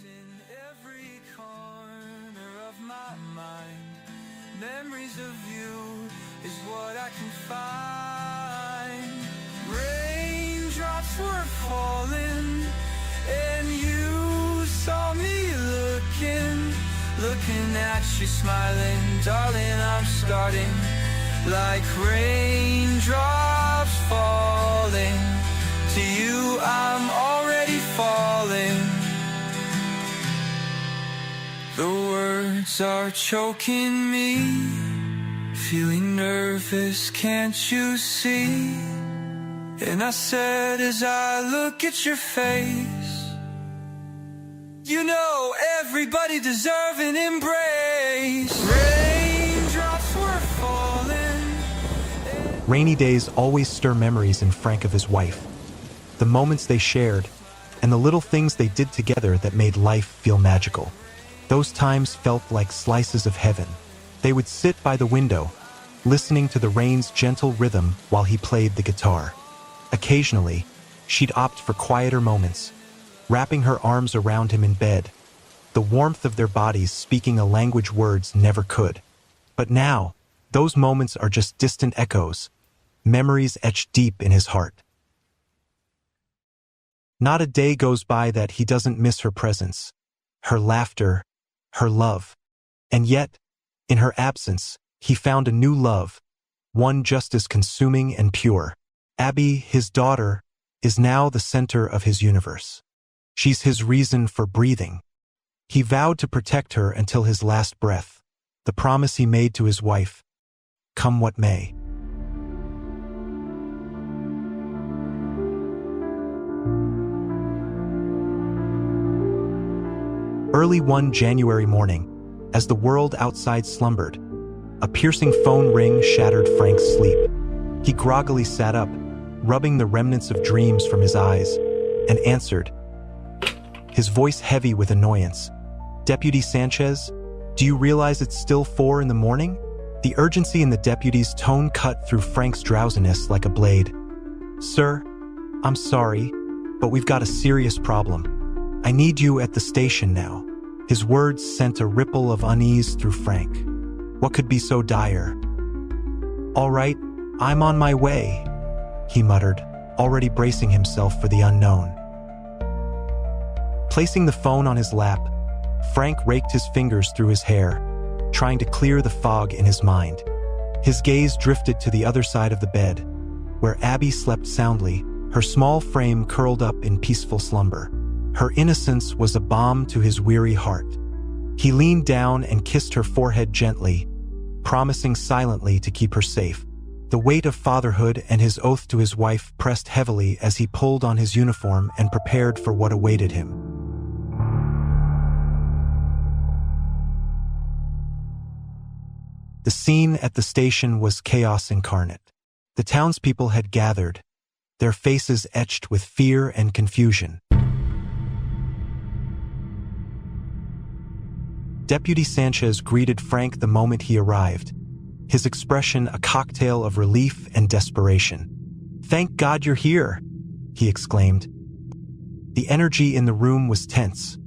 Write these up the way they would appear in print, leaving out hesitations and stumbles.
in every corner of my mind. Memories of you is what I can find. Raindrops were falling, and you saw me looking at you, smiling. Darling, I'm starting like raindrops falling. To you, I'm already falling. The words are choking me, feeling nervous, can't you see? And I said as I look at your face, you know everybody deserves an embrace. Raindrops were falling. Rainy days always stir memories in Frank of his wife. The moments they shared, and the little things they did together that made life feel magical. Those times felt like slices of heaven. They would sit by the window, listening to the rain's gentle rhythm while he played the guitar. Occasionally, she'd opt for quieter moments, wrapping her arms around him in bed, the warmth of their bodies speaking a language words never could. But now, those moments are just distant echoes, memories etched deep in his heart. Not a day goes by that he doesn't miss her presence, her laughter, her love. And yet, in her absence, he found a new love, one just as consuming and pure. Abby, his daughter, is now the center of his universe. She's his reason for breathing. He vowed to protect her until his last breath, the promise he made to his wife, come what may. Early one January morning, as the world outside slumbered, a piercing phone ring shattered Frank's sleep. He groggily sat up, rubbing the remnants of dreams from his eyes, and answered, his voice heavy with annoyance. Deputy Sanchez, do you realize it's still 4 in the morning? The urgency in the deputy's tone cut through Frank's drowsiness like a blade. Sir, I'm sorry, but we've got a serious problem. I need you at the station now. His words sent a ripple of unease through Frank. What could be so dire? All right, I'm on my way, he muttered, already bracing himself for the unknown. Placing the phone on his lap, Frank raked his fingers through his hair, trying to clear the fog in his mind. His gaze drifted to the other side of the bed, where Abby slept soundly, her small frame curled up in peaceful slumber. Her innocence was a balm to his weary heart. He leaned down and kissed her forehead gently, promising silently to keep her safe. The weight of fatherhood and his oath to his wife pressed heavily as he pulled on his uniform and prepared for what awaited him. The scene at the station was chaos incarnate. The townspeople had gathered, their faces etched with fear and confusion. Deputy Sanchez greeted Frank the moment he arrived, his expression a cocktail of relief and desperation. "Thank God you're here," he exclaimed. The energy in the room was tense.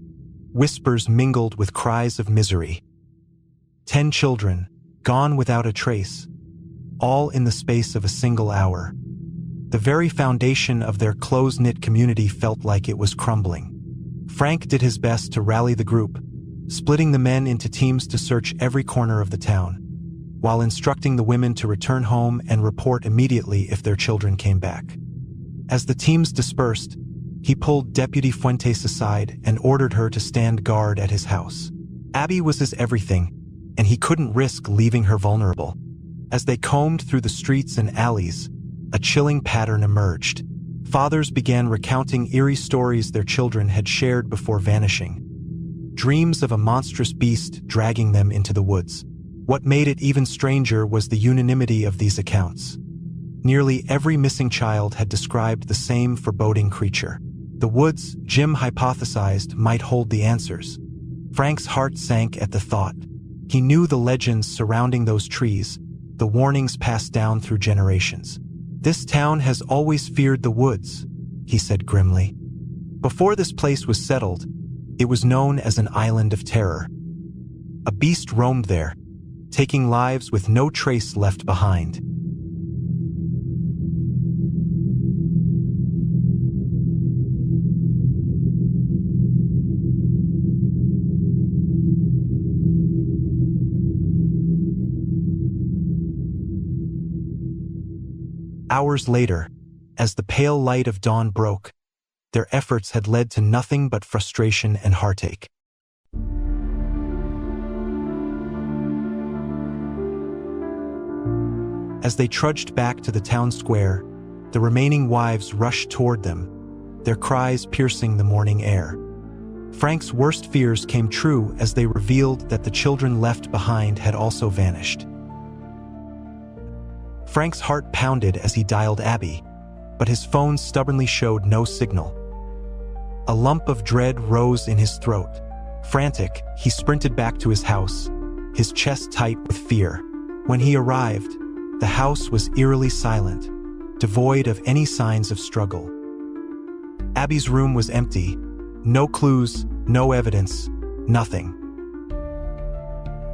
Whispers mingled with cries of misery. 10 children, gone without a trace, all in the space of a single hour. The very foundation of their close-knit community felt like it was crumbling. Frank did his best to rally the group, splitting the men into teams to search every corner of the town, while instructing the women to return home and report immediately if their children came back. As the teams dispersed, he pulled Deputy Fuentes aside and ordered her to stand guard at his house. Abby was his everything, and he couldn't risk leaving her vulnerable. As they combed through the streets and alleys, a chilling pattern emerged. Fathers began recounting eerie stories their children had shared before vanishing. Dreams of a monstrous beast dragging them into the woods. What made it even stranger was the unanimity of these accounts. Nearly every missing child had described the same foreboding creature. The woods, Jim hypothesized, might hold the answers. Frank's heart sank at the thought. He knew the legends surrounding those trees, the warnings passed down through generations. "This town has always feared the woods," he said grimly. "Before this place was settled, It was known as an island of terror. A beast roamed there, taking lives with no trace left behind. Hours later, as the pale light of dawn broke, their efforts had led to nothing but frustration and heartache. As they trudged back to the town square, the remaining wives rushed toward them, their cries piercing the morning air. Frank's worst fears came true as they revealed that the children left behind had also vanished. Frank's heart pounded as he dialed Abby, but his phone stubbornly showed no signal. A lump of dread rose in his throat. Frantic, he sprinted back to his house, his chest tight with fear. When he arrived, the house was eerily silent, devoid of any signs of struggle. Abby's room was empty. No clues, no evidence, nothing.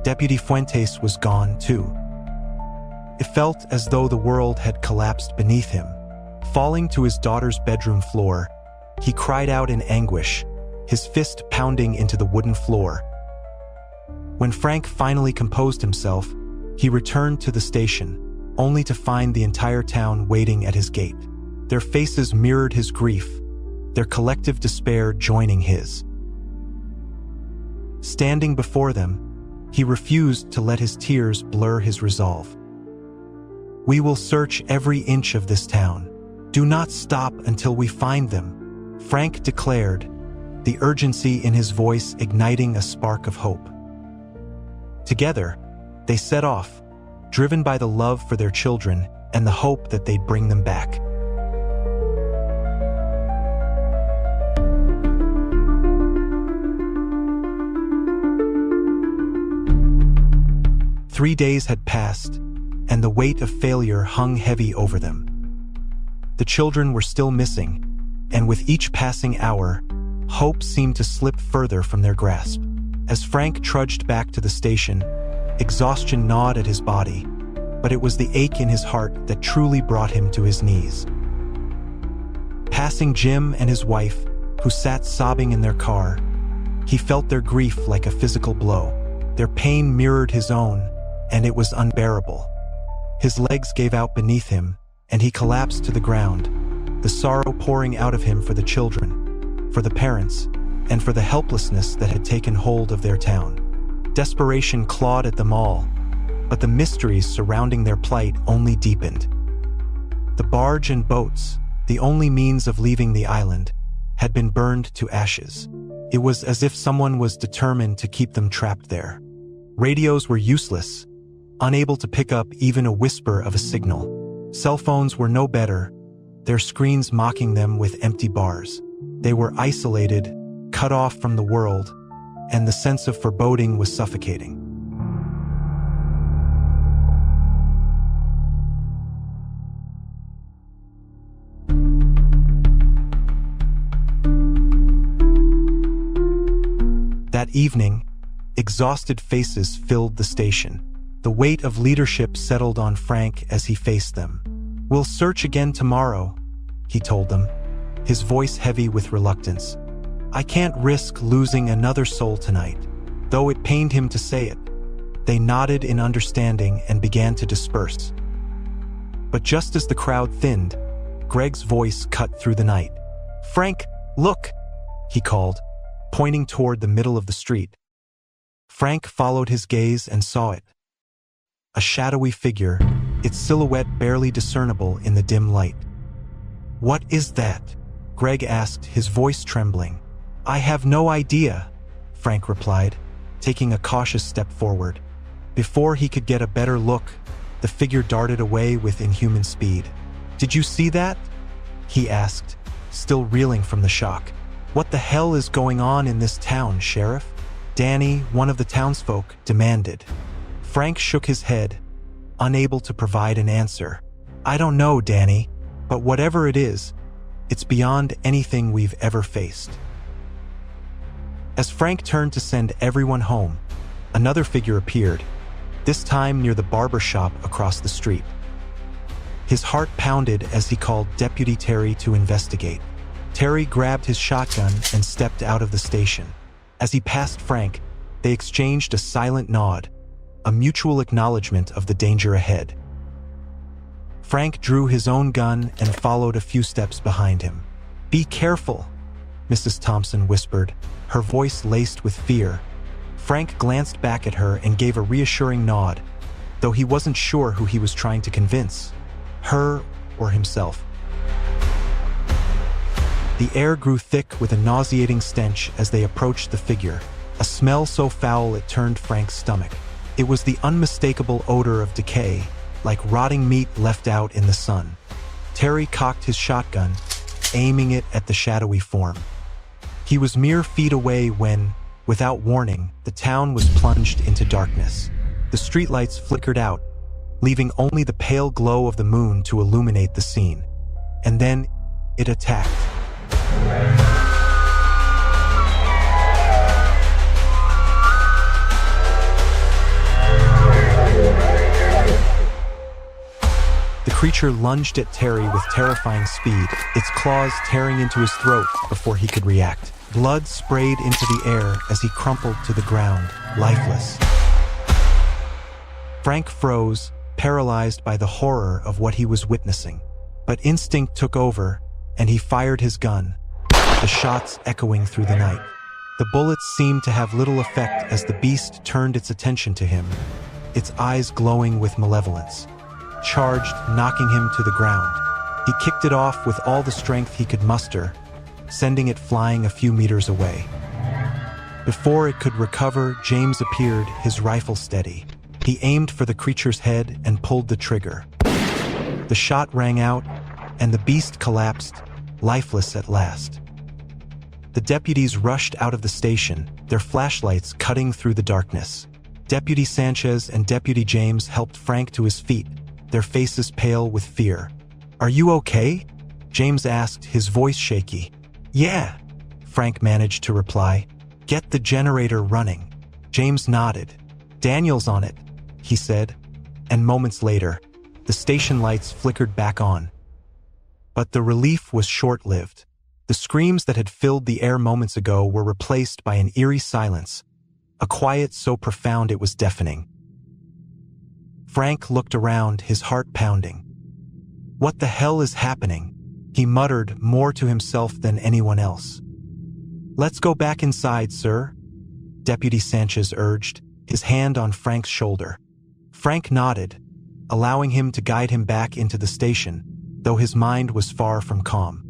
Deputy Fuentes was gone, too. It felt as though the world had collapsed beneath him. Falling to his daughter's bedroom floor, he cried out in anguish, his fist pounding into the wooden floor. When Frank finally composed himself, he returned to the station, only to find the entire town waiting at his gate. Their faces mirrored his grief, their collective despair joining his. Standing before them, he refused to let his tears blur his resolve. "We will search every inch of this town. Do not stop until we find them," Frank declared, the urgency in his voice igniting a spark of hope. Together, they set off, driven by the love for their children and the hope that they'd bring them back. Three days had passed, and the weight of failure hung heavy over them. The children were still missing, and with each passing hour, hope seemed to slip further from their grasp. As Frank trudged back to the station, exhaustion gnawed at his body, but it was the ache in his heart that truly brought him to his knees. Passing Jim and his wife, who sat sobbing in their car, he felt their grief like a physical blow. Their pain mirrored his own, and it was unbearable. His legs gave out beneath him, and he collapsed to the ground, the sorrow pouring out of him for the children, for the parents, and for the helplessness that had taken hold of their town. Desperation clawed at them all, but the mysteries surrounding their plight only deepened. The barge and boats, the only means of leaving the island, had been burned to ashes. It was as if someone was determined to keep them trapped there. Radios were useless, unable to pick up even a whisper of a signal. Cell phones were no better, their screens mocking them with empty bars. They were isolated, cut off from the world, and the sense of foreboding was suffocating. That evening, exhausted faces filled the station. The weight of leadership settled on Frank as he faced them. "We'll search again tomorrow," he told them, his voice heavy with reluctance. "I can't risk losing another soul tonight," though it pained him to say it. They nodded in understanding and began to disperse. But just as the crowd thinned, Greg's voice cut through the night. "Frank, look!" he called, pointing toward the middle of the street. Frank followed his gaze and saw it. A shadowy figure, its silhouette barely discernible in the dim light. "What is that?" Greg asked, his voice trembling. "I have no idea," Frank replied, taking a cautious step forward. Before he could get a better look, the figure darted away with inhuman speed. "Did you see that?" he asked, still reeling from the shock. "What the hell is going on in this town, Sheriff?" Danny, one of the townsfolk, demanded. Frank shook his head, unable to provide an answer. "I don't know, Danny, but whatever it is, it's beyond anything we've ever faced." As Frank turned to send everyone home, another figure appeared, this time near the barber shop across the street. His heart pounded as he called Deputy Terry to investigate. Terry grabbed his shotgun and stepped out of the station. As he passed Frank, they exchanged a silent nod, a mutual acknowledgement of the danger ahead. Frank drew his own gun and followed a few steps behind him. "Be careful," Mrs. Thompson whispered, her voice laced with fear. Frank glanced back at her and gave a reassuring nod, though he wasn't sure who he was trying to convince, her or himself. The air grew thick with a nauseating stench as they approached the figure, a smell so foul it turned Frank's stomach. It was the unmistakable odor of decay, like rotting meat left out in the sun. Terry cocked his shotgun, aiming it at the shadowy form. He was mere feet away when, without warning, the town was plunged into darkness. The streetlights flickered out, leaving only the pale glow of the moon to illuminate the scene. And then, it attacked. The creature lunged at Terry with terrifying speed, its claws tearing into his throat before he could react. Blood sprayed into the air as he crumpled to the ground, lifeless. Frank froze, paralyzed by the horror of what he was witnessing. But instinct took over, and he fired his gun, the shots echoing through the night. The bullets seemed to have little effect as the beast turned its attention to him, its eyes glowing with malevolence. Charged, knocking him to the ground. He kicked it off with all the strength he could muster, sending it flying a few meters away. Before it could recover, James appeared, his rifle steady. He aimed for the creature's head and pulled the trigger. The shot rang out, and the beast collapsed, lifeless at last. The deputies rushed out of the station, their flashlights cutting through the darkness. Deputy Sanchez and Deputy James helped Frank to his feet, their faces pale with fear. "Are you okay?" James asked, his voice shaky. "Yeah," Frank managed to reply. "Get the generator running." James nodded. "Daniel's on it," he said, and moments later, the station lights flickered back on. But the relief was short-lived. The screams that had filled the air moments ago were replaced by an eerie silence, a quiet so profound it was deafening. Frank looked around, his heart pounding. "What the hell is happening?" he muttered, more to himself than anyone else. "Let's go back inside, sir," Deputy Sanchez urged, his hand on Frank's shoulder. Frank nodded, allowing him to guide him back into the station, though his mind was far from calm.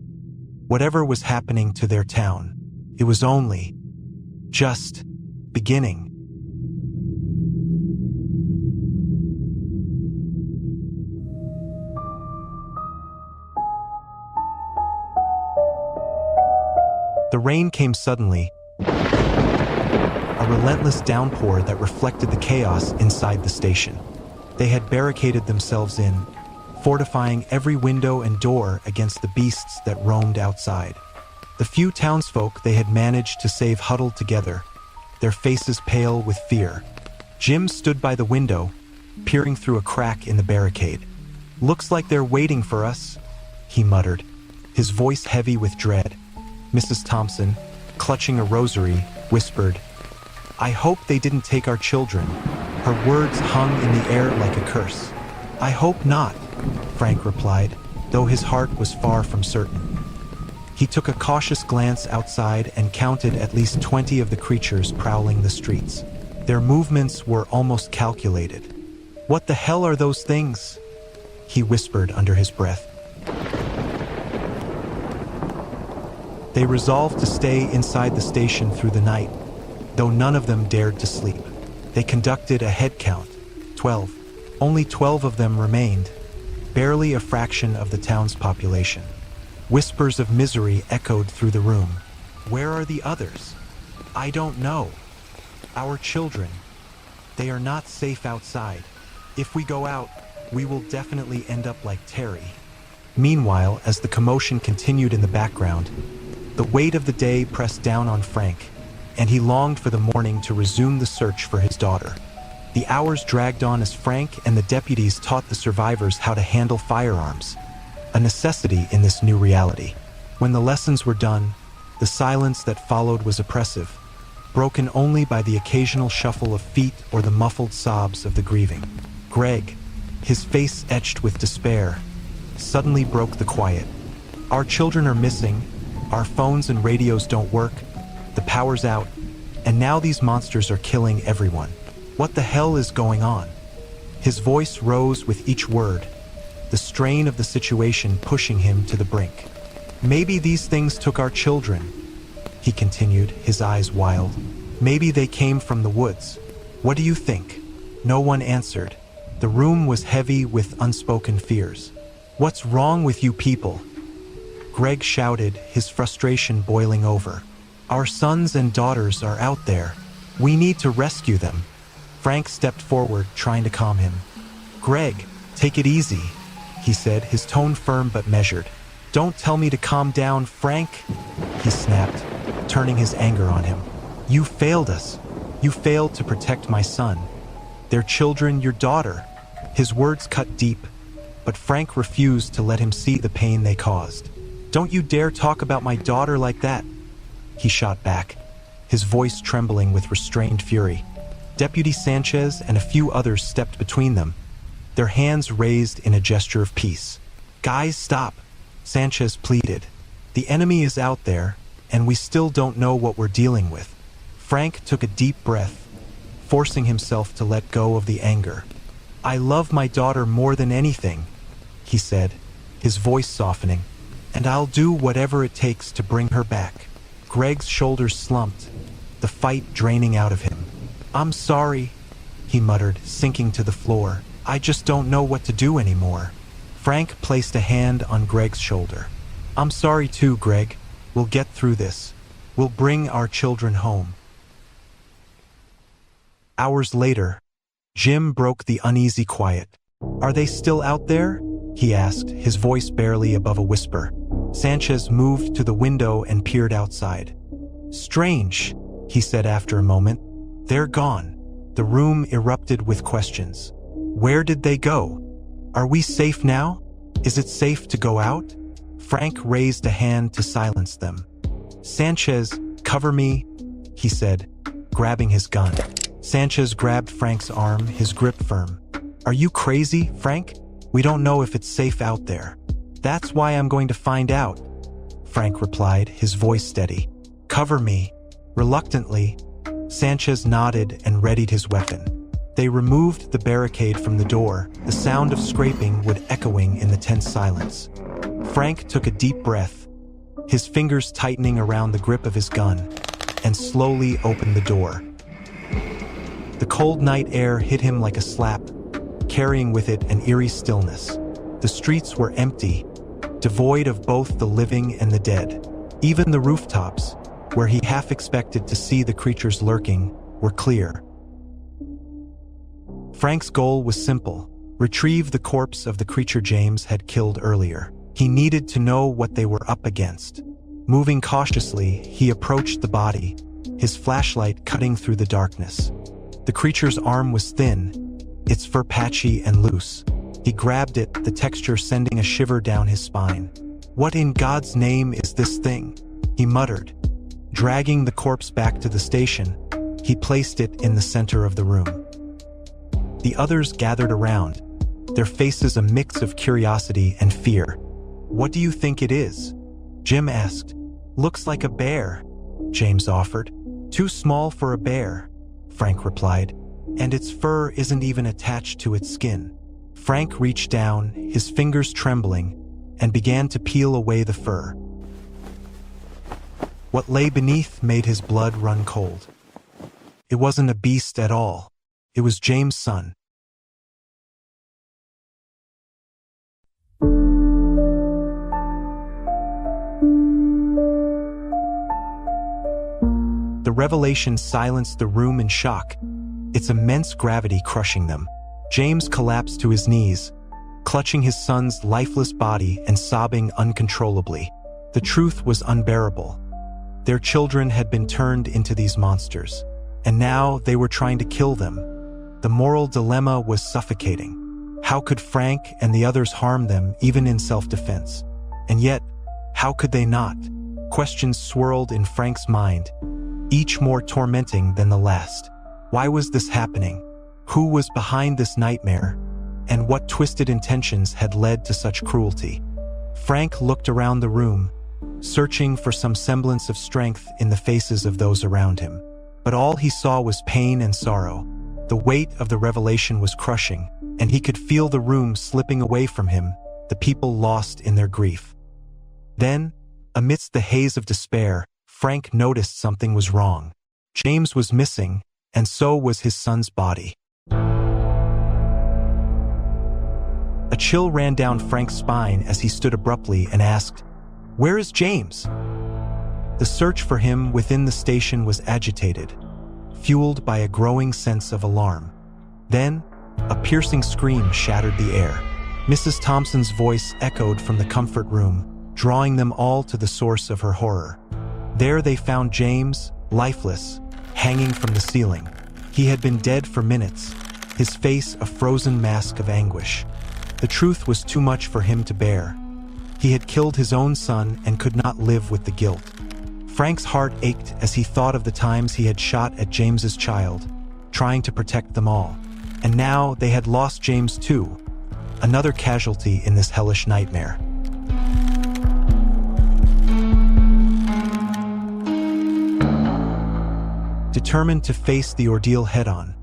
Whatever was happening to their town, it was only just beginning. The rain came suddenly, a relentless downpour that reflected the chaos inside the station. They had barricaded themselves in, fortifying every window and door against the beasts that roamed outside. The few townsfolk they had managed to save huddled together, their faces pale with fear. Jim stood by the window, peering through a crack in the barricade. "Looks like they're waiting for us," he muttered, his voice heavy with dread. Mrs. Thompson, clutching a rosary, whispered, "I hope they didn't take our children." Her words hung in the air like a curse. "I hope not," Frank replied, though his heart was far from certain. He took a cautious glance outside and counted at least 20 of the creatures prowling the streets. Their movements were almost calculated. "What the hell are those things?" he whispered under his breath. They resolved to stay inside the station through the night, though none of them dared to sleep. They conducted a head count, 12. Only 12 of them remained, barely a fraction of the town's population. Whispers of misery echoed through the room. "Where are the others?" "I don't know. Our children. They are not safe outside. If we go out, we will definitely end up like Terry." Meanwhile, as the commotion continued in the background, the weight of the day pressed down on Frank, and he longed for the morning to resume the search for his daughter. The hours dragged on as Frank and the deputies taught the survivors how to handle firearms, a necessity in this new reality. When the lessons were done, the silence that followed was oppressive, broken only by the occasional shuffle of feet or the muffled sobs of the grieving. Greg, his face etched with despair, suddenly broke the quiet. Our children are missing, our phones and radios don't work, the power's out, and now these monsters are killing everyone. What the hell is going on? His voice rose with each word, the strain of the situation pushing him to the brink. Maybe these things took our children, he continued, his eyes wild. Maybe they came from the woods. What do you think? No one answered. The room was heavy with unspoken fears. What's wrong with you people? Greg shouted, his frustration boiling over. Our sons and daughters are out there. We need to rescue them. Frank stepped forward, trying to calm him. Greg, take it easy, he said, his tone firm but measured. Don't tell me to calm down, Frank, he snapped, turning his anger on him. You failed us. You failed to protect my son. Their children, your daughter. His words cut deep, but Frank refused to let him see the pain they caused. Don't you dare talk about my daughter like that, he shot back, his voice trembling with restrained fury. Deputy Sanchez and a few others stepped between them, their hands raised in a gesture of peace. Guys, stop, Sanchez pleaded. The enemy is out there, and we still don't know what we're dealing with. Frank took a deep breath, forcing himself to let go of the anger. I love my daughter more than anything, he said, his voice softening, and I'll do whatever it takes to bring her back. Greg's shoulders slumped, the fight draining out of him. I'm sorry, he muttered, sinking to the floor. I just don't know what to do anymore. Frank placed a hand on Greg's shoulder. I'm sorry too, Greg. We'll get through this. We'll bring our children home. Hours later, Jim broke the uneasy quiet. Are they still out there? He asked, his voice barely above a whisper. Sanchez moved to the window and peered outside. Strange, he said after a moment. They're gone. The room erupted with questions. Where did they go? Are we safe now? Is it safe to go out? Frank raised a hand to silence them. Sanchez, cover me, he said, grabbing his gun. Sanchez grabbed Frank's arm, his grip firm. Are you crazy, Frank? We don't know if it's safe out there. That's why I'm going to find out, Frank replied, his voice steady. Cover me. Reluctantly, Sanchez nodded and readied his weapon. They removed the barricade from the door, the sound of scraping wood echoing in the tense silence. Frank took a deep breath, his fingers tightening around the grip of his gun, and slowly opened the door. The cold night air hit him like a slap, carrying with it an eerie stillness. The streets were empty, devoid of both the living and the dead. Even the rooftops, where he half expected to see the creatures lurking, were clear. Frank's goal was simple: retrieve the corpse of the creature James had killed earlier. He needed to know what they were up against. Moving cautiously, he approached the body, his flashlight cutting through the darkness. The creature's arm was thin, its fur patchy and loose. He grabbed it, the texture sending a shiver down his spine. What in God's name is this thing? He muttered. Dragging the corpse back to the station, he placed it in the center of the room. The others gathered around, their faces a mix of curiosity and fear. What do you think it is? Jim asked. Looks like a bear, James offered. Too small for a bear, Frank replied, and its fur isn't even attached to its skin. Frank reached down, his fingers trembling, and began to peel away the fur. What lay beneath made his blood run cold. It wasn't a beast at all. It was James' son. The revelation silenced the room in shock, its immense gravity crushing them. James collapsed to his knees, clutching his son's lifeless body and sobbing uncontrollably. The truth was unbearable. Their children had been turned into these monsters, and now they were trying to kill them. The moral dilemma was suffocating. How could Frank and the others harm them even in self-defense? And yet, how could they not? Questions swirled in Frank's mind, each more tormenting than the last. Why was this happening? Who was behind this nightmare? And what twisted intentions had led to such cruelty? Frank looked around the room, searching for some semblance of strength in the faces of those around him. But all he saw was pain and sorrow. The weight of the revelation was crushing, and he could feel the room slipping away from him, the people lost in their grief. Then, amidst the haze of despair, Frank noticed something was wrong. James was missing, and so was his son's body. A chill ran down Frank's spine as he stood abruptly and asked, "Where is James?" The search for him within the station was agitated, fueled by a growing sense of alarm. Then, a piercing scream shattered the air. Mrs. Thompson's voice echoed from the comfort room, drawing them all to the source of her horror. There they found James, lifeless, hanging from the ceiling. He had been dead for minutes, his face a frozen mask of anguish. The truth was too much for him to bear. He had killed his own son and could not live with the guilt. Frank's heart ached as he thought of the times he had shot at James's child, trying to protect them all. And now they had lost James too, another casualty in this hellish nightmare. Determined to face the ordeal head-on,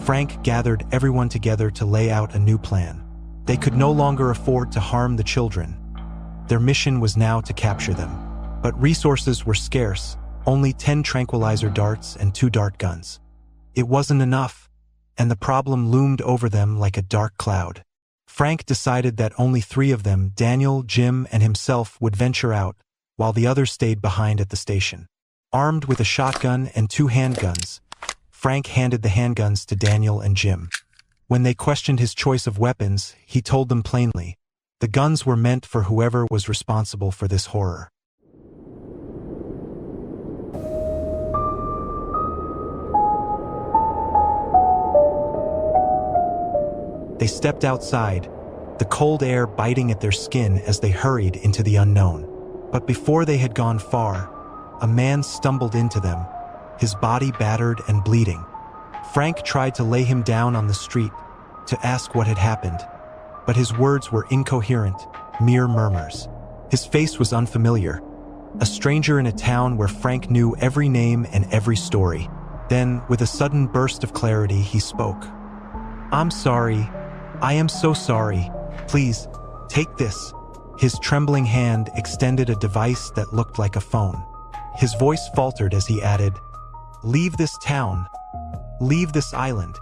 Frank gathered everyone together to lay out a new plan. They could no longer afford to harm the children. Their mission was now to capture them. But resources were scarce, only 10 tranquilizer darts and 2 dart guns. It wasn't enough, and the problem loomed over them like a dark cloud. Frank decided that only 3 of them, Daniel, Jim, and himself, would venture out, while the others stayed behind at the station. Armed with a shotgun and 2 handguns, Frank handed the handguns to Daniel and Jim. When they questioned his choice of weapons, he told them plainly, the guns were meant for whoever was responsible for this horror. They stepped outside, the cold air biting at their skin as they hurried into the unknown. But before they had gone far, a man stumbled into them, his body battered and bleeding. Frank tried to lay him down on the street, to ask what had happened, but his words were incoherent, mere murmurs. His face was unfamiliar, a stranger in a town where Frank knew every name and every story. Then, with a sudden burst of clarity, he spoke. "I'm sorry. I am so sorry. Please, take this." His trembling hand extended a device that looked like a phone. His voice faltered as he added, "Leave this town. Leave this island."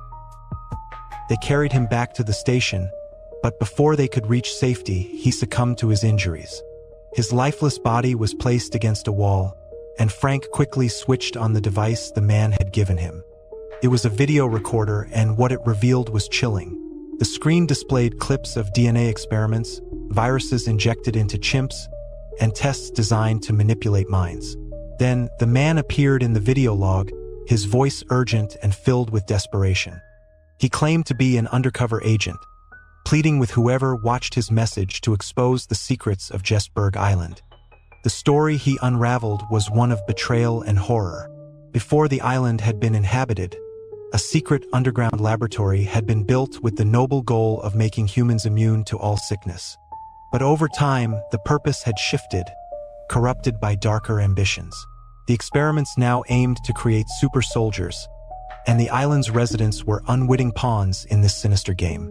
They carried him back to the station, but before they could reach safety, he succumbed to his injuries. His lifeless body was placed against a wall, and Frank quickly switched on the device the man had given him. It was a video recorder, and what it revealed was chilling. The screen displayed clips of DNA experiments, viruses injected into chimps, and tests designed to manipulate minds. Then, the man appeared in the video log, his voice urgent and filled with desperation. He claimed to be an undercover agent, pleading with whoever watched his message to expose the secrets of Jesberg Island. The story he unraveled was one of betrayal and horror. Before the island had been inhabited, a secret underground laboratory had been built with the noble goal of making humans immune to all sickness. But over time, the purpose had shifted, corrupted by darker ambitions. The experiments now aimed to create super soldiers, and the island's residents were unwitting pawns in this sinister game.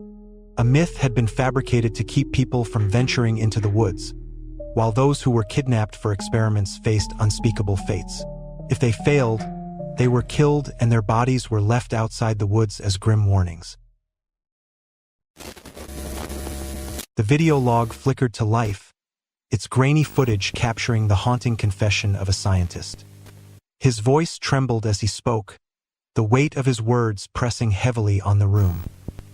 A myth had been fabricated to keep people from venturing into the woods, while those who were kidnapped for experiments faced unspeakable fates. If they failed, they were killed and their bodies were left outside the woods as grim warnings. The video log flickered to life, its grainy footage capturing the haunting confession of a scientist. His voice trembled as he spoke, the weight of his words pressing heavily on the room.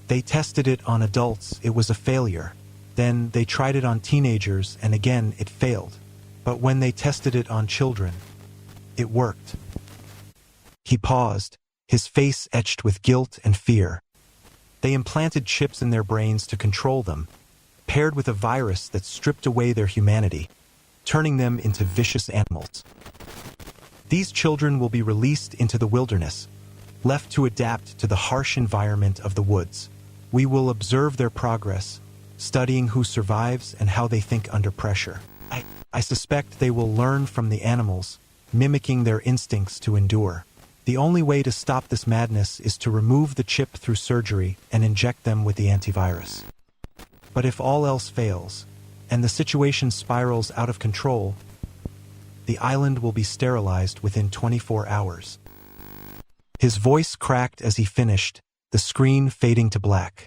They tested it on adults, it was a failure. Then they tried it on teenagers, and again it failed. But when they tested it on children, It worked. He paused, his face etched with guilt and fear. They implanted chips in their brains to control them, paired with a virus that stripped away their humanity, turning them into vicious animals. These children will be released into the wilderness, left to adapt to the harsh environment of the woods. We will observe their progress, studying who survives and how they think under pressure. I suspect they will learn from the animals, mimicking their instincts to endure. The only way to stop this madness is to remove the chip through surgery and inject them with the antivirus. But if all else fails, and the situation spirals out of control, the island will be sterilized within 24 hours. His voice cracked as he finished, the screen fading to black.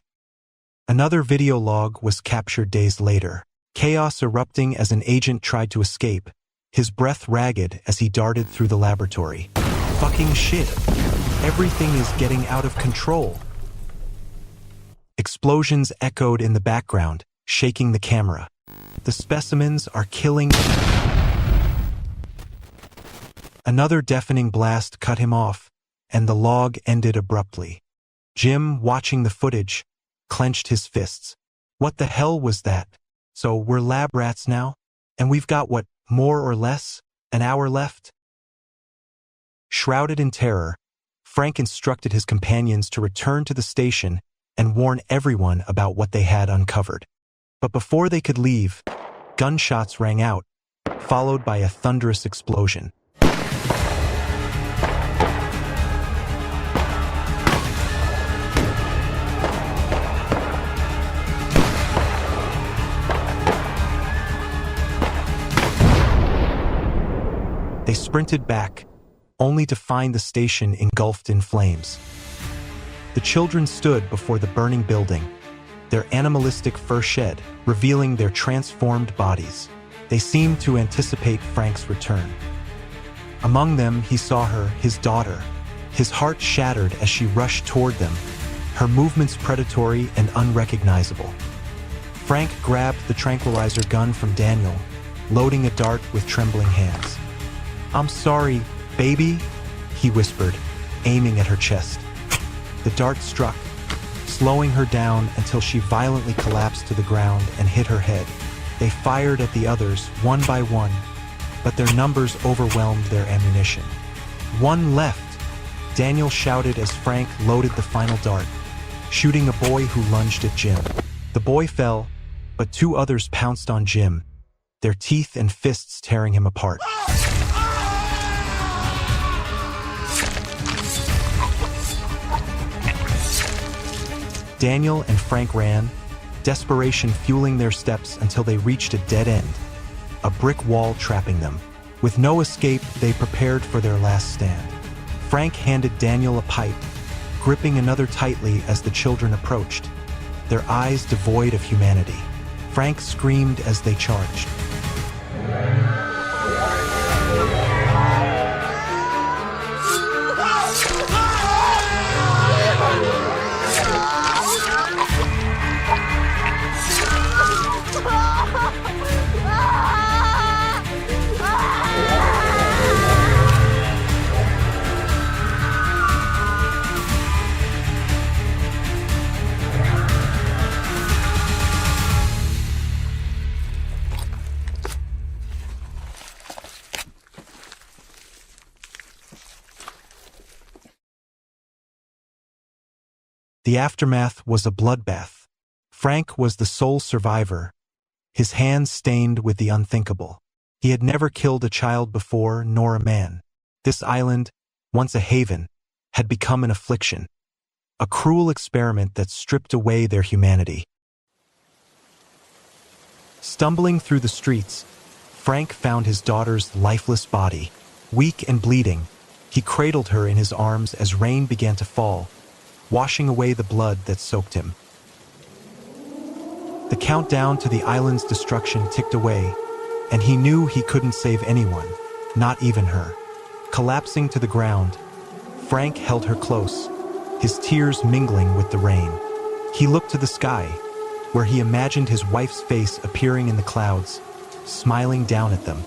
Another video log was captured days later, chaos erupting as an agent tried to escape, his breath ragged as he darted through the laboratory. Fucking shit. Everything is getting out of control. Explosions echoed in the background, shaking the camera. The specimens are killing. Another deafening blast cut him off, and the log ended abruptly. Jim, watching the footage, clenched his fists. What the hell was that? So we're lab rats now? And we've got what, more or less, an hour left? Shrouded in terror, Frank instructed his companions to return to the station and warn everyone about what they had uncovered. But before they could leave, gunshots rang out, followed by a thunderous explosion. They sprinted back, only to find the station engulfed in flames. The children stood before the burning building, their animalistic fur shed, revealing their transformed bodies. They seemed to anticipate Frank's return. Among them, he saw her, his daughter. His heart shattered as she rushed toward them, her movements predatory and unrecognizable. Frank grabbed the tranquilizer gun from Daniel, loading a dart with trembling hands. "I'm sorry, baby," he whispered, aiming at her chest. The dart struck, slowing her down until she violently collapsed to the ground and hit her head. They fired at the others, one by one, but their numbers overwhelmed their ammunition. "One left," Daniel shouted as Frank loaded the final dart, shooting a boy who lunged at Jim. The boy fell, but two others pounced on Jim, their teeth and fists tearing him apart. Daniel and Frank ran, desperation fueling their steps until they reached a dead end, a brick wall trapping them. With no escape, they prepared for their last stand. Frank handed Daniel a pipe, gripping another tightly as the children approached, their eyes devoid of humanity. Frank screamed as they charged. The aftermath was a bloodbath. Frank was the sole survivor, his hands stained with the unthinkable. He had never killed a child before, nor a man. This island, once a haven, had become an affliction, a cruel experiment that stripped away their humanity. Stumbling through the streets, Frank found his daughter's lifeless body. Weak and bleeding, he cradled her in his arms as rain began to fall, washing away the blood that soaked him. The countdown to the island's destruction ticked away, and he knew he couldn't save anyone, not even her. Collapsing to the ground, Frank held her close, his tears mingling with the rain. He looked to the sky, where he imagined his wife's face appearing in the clouds, smiling down at them.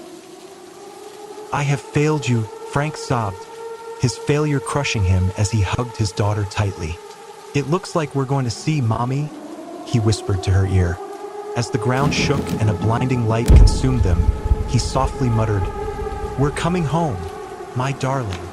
"I have failed you, Frank sobbed, his failure crushing him as he hugged his daughter tightly. "It looks like we're going to see, Mommy," he whispered to her ear. As the ground shook and a blinding light consumed them, he softly muttered, "We're coming home, my darling."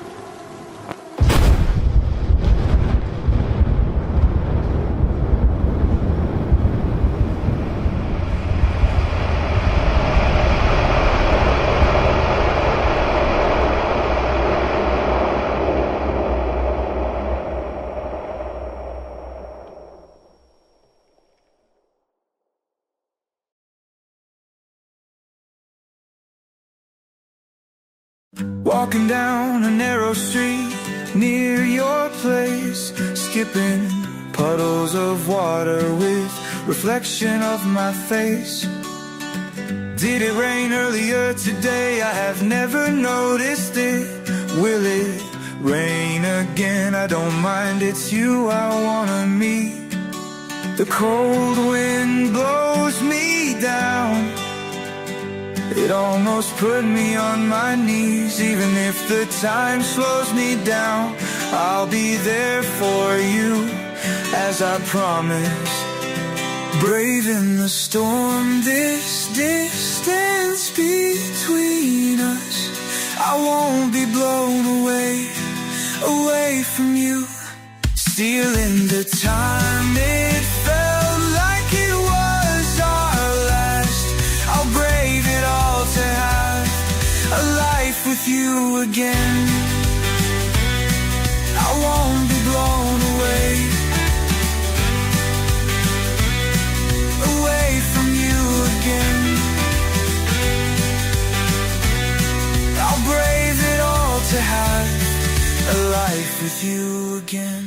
Walking down a narrow street near your place, skipping puddles of water with reflection of my face. Did it rain earlier today? I have never noticed it. Will it rain again? I don't mind, it's you I wanna meet. The cold wind blows me down. It almost put me on my knees. Even if the time slows me down, I'll be there for you, as I promised. Braving the storm, this distance between us, I won't be blown away, away from you. Stealing the time, it felt like it was our last. I'll brave it all to have a life with you again. I won't be blown away, away from you again. I'll brave it all to have a life with you again.